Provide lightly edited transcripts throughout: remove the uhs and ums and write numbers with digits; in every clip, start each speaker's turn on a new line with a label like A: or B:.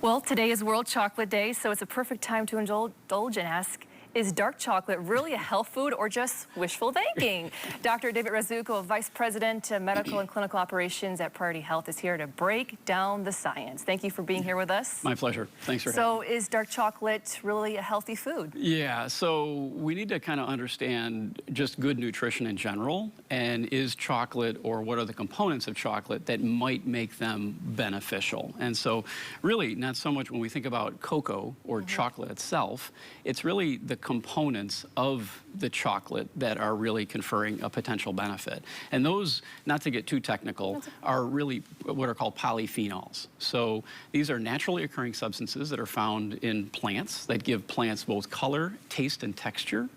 A: Well, today is World Chocolate Day, so it's a perfect time to indulge and ask, is dark chocolate really a health food or just wishful thinking? Dr. David Razzucco, Vice President of Medical and Clinical Operations at Priority Health, is here to break down the science. Thank you for being here with us.
B: My pleasure. Thanks for having me.
A: So is dark chocolate really a healthy food?
B: Yeah, so we need to kind of understand just good nutrition in general, and is chocolate, or what are the components of chocolate that might make them beneficial? And so really not so much when we think about cocoa or chocolate itself, it's really the components of the chocolate that are really conferring a potential benefit. And those, not to get too technical, are really what are called polyphenols. So these are naturally occurring substances that are found in plants that give plants both color, taste, and texture.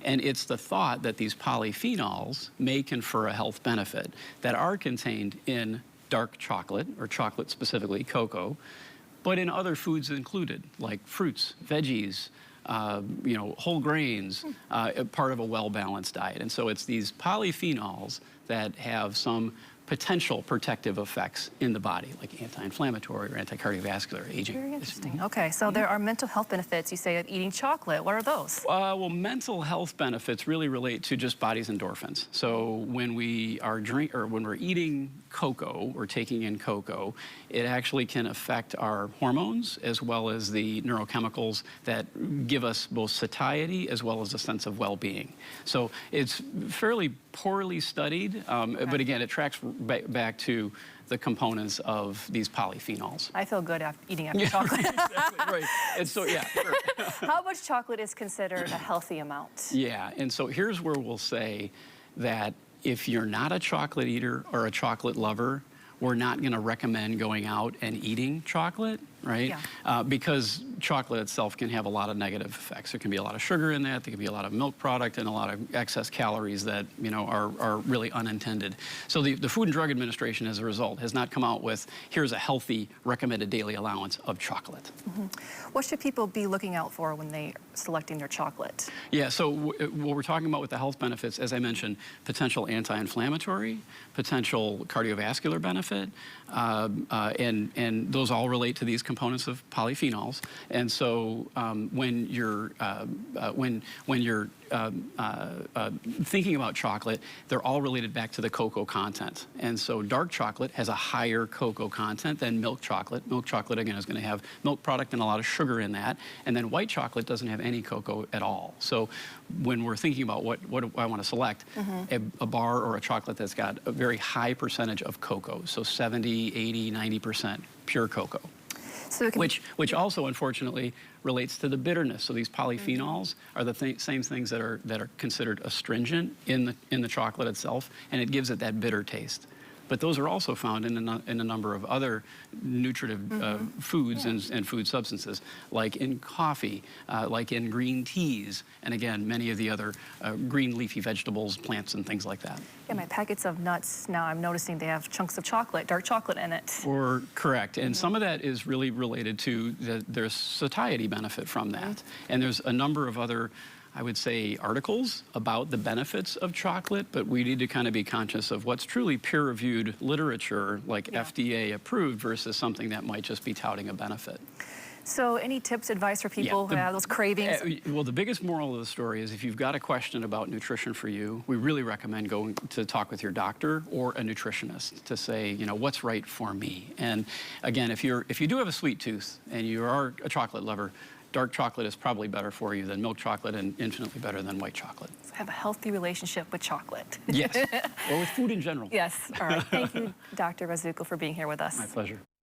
B: And it's the thought that these polyphenols may confer a health benefit that are contained in dark chocolate, or chocolate specifically, cocoa, but in other foods included, like fruits, veggies, whole grains, part of a well-balanced diet. And so it's these polyphenols that have some potential protective effects in the body, like anti-inflammatory or anti-cardiovascular aging.
A: Very interesting. Okay, so there are mental health benefits, you say, of eating chocolate. What are those?
B: Well, mental health benefits really relate to just body's endorphins. So when we are when we're eating cocoa or taking in cocoa, it actually can affect our hormones as well as the neurochemicals that give us both satiety as well as a sense of well-being. So it's fairly poorly studied, but again, it tracks back to the components of these polyphenols.
A: I feel good eating after chocolate.
B: Exactly, right. And so, yeah, sure.
A: How much chocolate is considered a healthy amount?
B: Yeah, and so here's where we'll say that if you're not a chocolate eater or a chocolate lover, we're not going to recommend going out and eating chocolate, right? Yeah. Because chocolate itself can have a lot of negative effects. There can be a lot of sugar in that, there can be a lot of milk product, and a lot of excess calories that, are really unintended. So the Food and Drug Administration, as a result, has not come out with, here's a healthy recommended daily allowance of chocolate.
A: What should people be looking out for when they're selecting their chocolate?
B: Yeah, so what we're talking about with the health benefits, as I mentioned, potential anti-inflammatory, potential cardiovascular benefit, and those all relate to these components of polyphenols. And so when you're thinking about chocolate, they're all related back to the cocoa content. And so dark chocolate has a higher cocoa content than milk chocolate. Milk chocolate, again, is going to have milk product and a lot of sugar in that. And then white chocolate doesn't have any cocoa at all. So when we're thinking about what do I want to select, a bar or a chocolate that's got a very high percentage of cocoa, so 70, 80, 90% pure cocoa. So which also, unfortunately, relates to the bitterness. So these polyphenols are the same things that are considered astringent in the chocolate itself, and it gives it that bitter taste. But those are also found in a number of other nutritive foods and food substances, like in coffee, like in green teas, and again, many of the other green leafy vegetables, plants, and things like that.
A: Yeah, my packets of nuts, now I'm noticing they have chunks of chocolate, dark chocolate in it.
B: Or correct, and some of that is really related to there's satiety benefit from that. And there's a number of other, I would say, articles about the benefits of chocolate, but we need to kind of be conscious of what's truly peer-reviewed literature, like FDA approved, versus something that might just be touting a benefit.
A: So any tips, advice for people who have those cravings?
B: Well, the biggest moral of the story is if you've got a question about nutrition for you, we really recommend going to talk with your doctor or a nutritionist to say, what's right for me. And again, if you do have a sweet tooth and you are a chocolate lover, dark chocolate is probably better for you than milk chocolate, and infinitely better than white chocolate.
A: So have a healthy relationship with chocolate.
B: Yes, or with food in general.
A: Yes, all right. Thank you, Dr. Razzucco, for being here with us.
B: My pleasure.